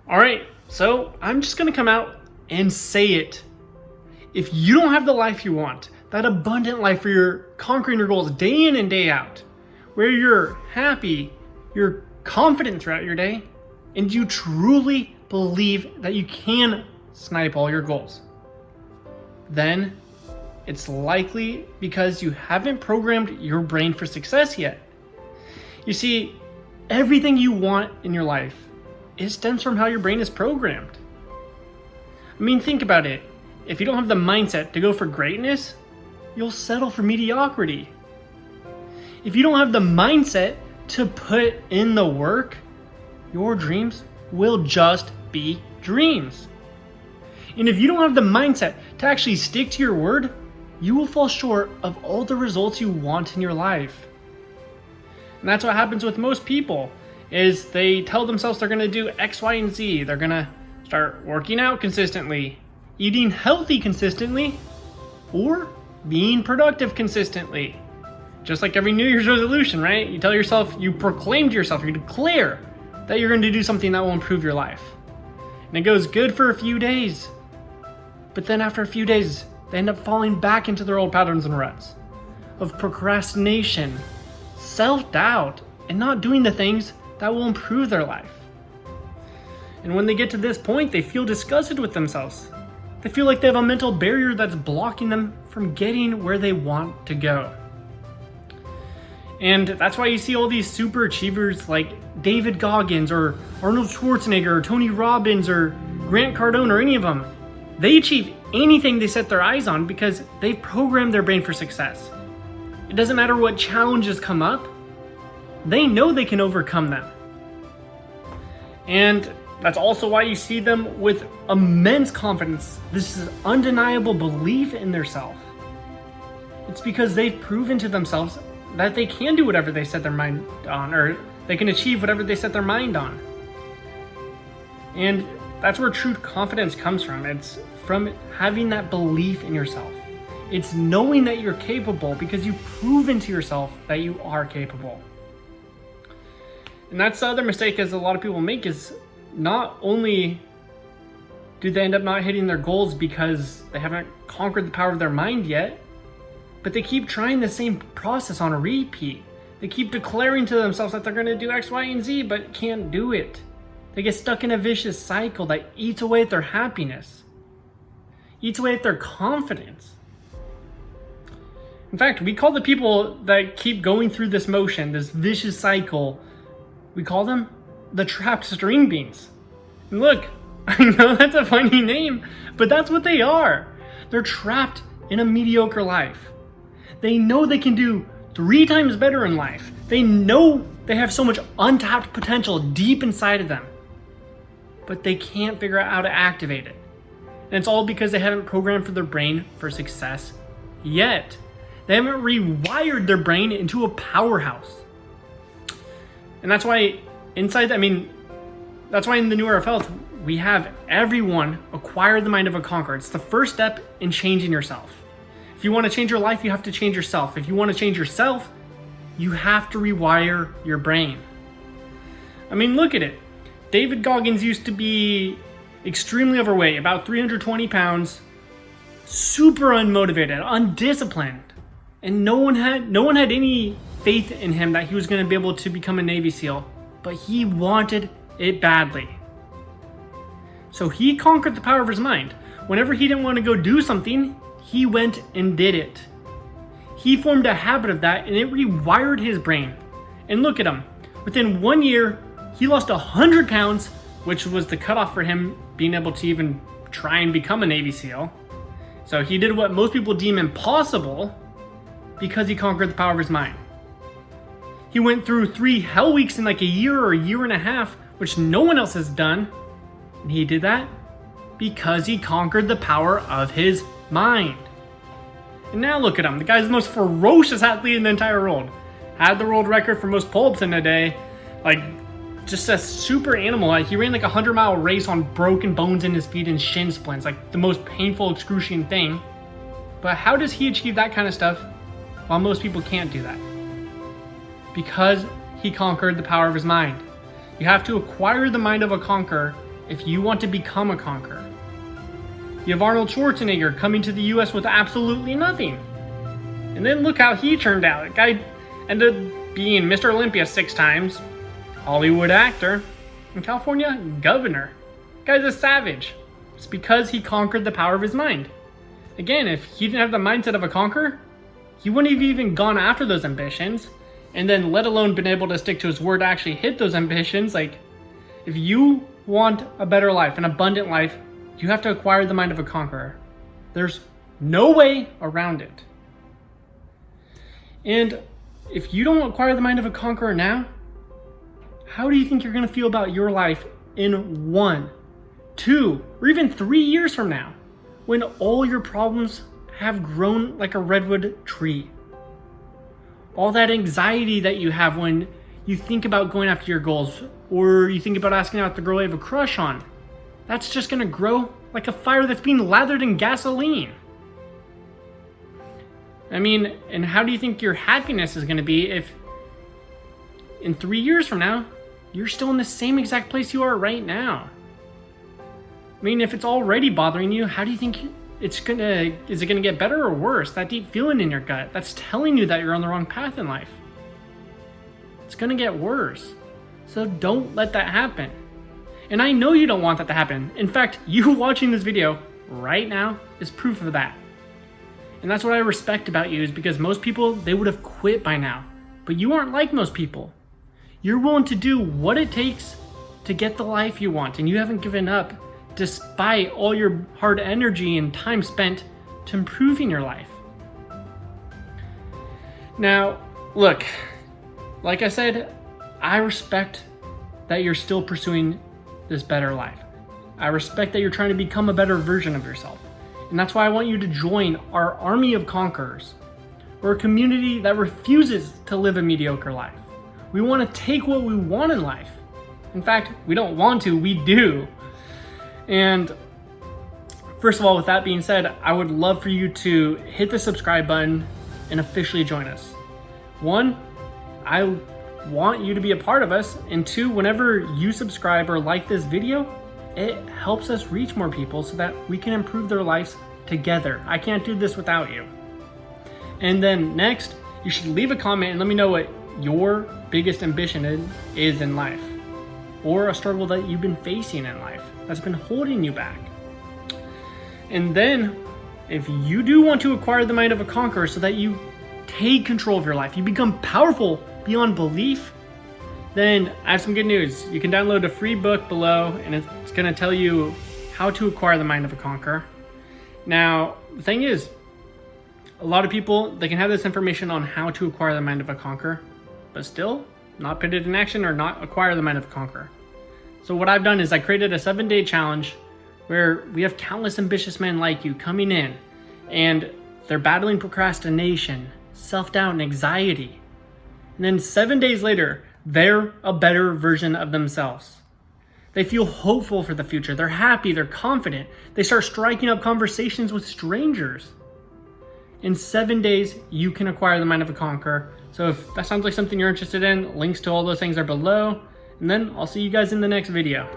All right, so I'm just gonna come out and say it. If you don't have the life you want, that abundant life where you're conquering your goals day in and day out, where you're happy, you're confident throughout your day, and you truly believe that you can snipe all your goals, then it's likely because you haven't programmed your brain for success yet. You see, everything you want in your life, it stems from how your brain is programmed. I mean, think about it. If you don't have the mindset to go for greatness, you'll settle for mediocrity. If you don't have the mindset to put in the work, your dreams will just be dreams. And if you don't have the mindset to actually stick to your word, you will fall short of all the results you want in your life. And that's what happens with most people, is they tell themselves they're gonna do X, Y, and Z. They're gonna start working out consistently, eating healthy consistently, or being productive consistently. Just like every New Year's resolution, right? You tell yourself, you proclaim to yourself, you declare that you're going to do something that will improve your life. And it goes good for a few days. But then after a few days, they end up falling back into their old patterns and ruts of procrastination, self-doubt, and not doing the things that will improve their life. And when they get to this point, they feel disgusted with themselves. They feel like they have a mental barrier that's blocking them from getting where they want to go. And that's why you see all these super achievers like David Goggins or Arnold Schwarzenegger or Tony Robbins or Grant Cardone or any of them. They achieve anything they set their eyes on because they've programmed their brain for success. It doesn't matter what challenges come up, they know they can overcome them. And that's also why you see them with immense confidence. This is undeniable belief in their self. It's because they've proven to themselves that they can do whatever they set their mind on, or they can achieve whatever they set their mind on. And that's where true confidence comes from. It's from having that belief in yourself. It's knowing that you're capable because you've proven to yourself that you are capable. And that's the other mistake as a lot of people make, is not only do they end up not hitting their goals because they haven't conquered the power of their mind yet, but they keep trying the same process on a repeat. They keep declaring to themselves that they're going to do X, Y, and Z, but can't do it. They get stuck in a vicious cycle that eats away at their happiness, eats away at their confidence. In fact, we call the people that keep going through this motion, this vicious cycle, we call them the trapped string beans. And look, I know that's a funny name, but that's what they are. They're trapped in a mediocre life. They know they can do 3 times better in life. They know they have so much untapped potential deep inside of them, but they can't figure out how to activate it. And it's all because they haven't programmed for their brain for success yet. They haven't rewired their brain into a powerhouse. And that's why that's why in the New Era of Health, we have everyone acquire the mind of a conqueror. It's the first step in changing yourself. If you want to change your life, you have to change yourself. If you want to change yourself, you have to rewire your brain. I mean, look at it. David Goggins used to be extremely overweight, about 320 pounds, super unmotivated, undisciplined. And no one had any faith in him that he was going to be able to become a Navy SEAL, but he wanted it badly. So he conquered the power of his mind. Whenever he didn't want to go do something, he went and did it. He formed a habit of that, and it rewired his brain. And look at him. Within 1 year, he lost 100 pounds, which was the cutoff for him being able to even try and become a Navy SEAL. So he did what most people deem impossible because he conquered the power of his mind. He went through 3 hell weeks in like a year or a year and a half, which no one else has done. And he did that because he conquered the power of his mind. And now look at him. The guy's the most ferocious athlete in the entire world. Had the world record for most pull-ups in a day. Like, just a super animal. Like, he ran like a 100-mile race on broken bones in his feet and shin splints. Like the most painful, excruciating thing. But how does he achieve that kind of stuff while most people can't do that? Because he conquered the power of his mind. You have to acquire the mind of a conqueror if you want to become a conqueror. You have Arnold Schwarzenegger coming to the US with absolutely nothing. And then look how he turned out. The guy ended up being Mr. Olympia 6 times, Hollywood actor, and California governor. Guy's a savage. It's because he conquered the power of his mind. Again, if he didn't have the mindset of a conqueror, he wouldn't have even gone after those ambitions, and then let alone been able to stick to his word to actually hit those ambitions. Like, if you want a better life, an abundant life, you have to acquire the mind of a conqueror. There's no way around it. And if you don't acquire the mind of a conqueror now, how do you think you're going to feel about your life in 1, 2, or even 3 years from now, when all your problems have grown like a redwood tree? All that anxiety that you have when you think about going after your goals, or you think about asking out the girl you have a crush on, that's just going to grow like a fire that's being lathered in gasoline. I mean, and how do you think your happiness is going to be if in 3 years from now, you're still in the same exact place you are right now? I mean, if it's already bothering you, how do you think is it gonna get better or worse? That deep feeling in your gut, that's telling you that you're on the wrong path in life. It's gonna get worse. So don't let that happen. And I know you don't want that to happen. In fact, you watching this video right now is proof of that. And that's what I respect about you, is because most people, they would have quit by now. But you aren't like most people. You're willing to do what it takes to get the life you want, and you haven't given up despite all your hard energy and time spent to improving your life. Now, look, like I said, I respect that you're still pursuing this better life. I respect that you're trying to become a better version of yourself. And that's why I want you to join our army of conquerors. We're a community that refuses to live a mediocre life. We want to take what we want in life. In fact, we don't want to, we do. And first of all, with that being said, I would love for you to hit the subscribe button and officially join us. 1, I want you to be a part of us. And 2, whenever you subscribe or like this video, it helps us reach more people so that we can improve their lives together. I can't do this without you. And then next, you should leave a comment and let me know what your biggest ambition is in life, or a struggle that you've been facing in life that's been holding you back. And then, if you do want to acquire the mind of a conqueror so that you take control of your life, you become powerful beyond belief, then I have some good news. You can download a free book below, and it's going to tell you how to acquire the mind of a conqueror. Now, the thing is, a lot of people, they can have this information on how to acquire the mind of a conqueror, but still not put it in action or not acquire the mind of a conqueror. So what I've done is I created a 7-day challenge where we have countless ambitious men like you coming in, and they're battling procrastination, self-doubt, and anxiety. And then 7 days later, they're a better version of themselves. They feel hopeful for the future. They're happy. They're confident. They start striking up conversations with strangers. In 7 days, you can acquire the mind of a conqueror. So if that sounds like something you're interested in, links to all those things are below. And then I'll see you guys in the next video.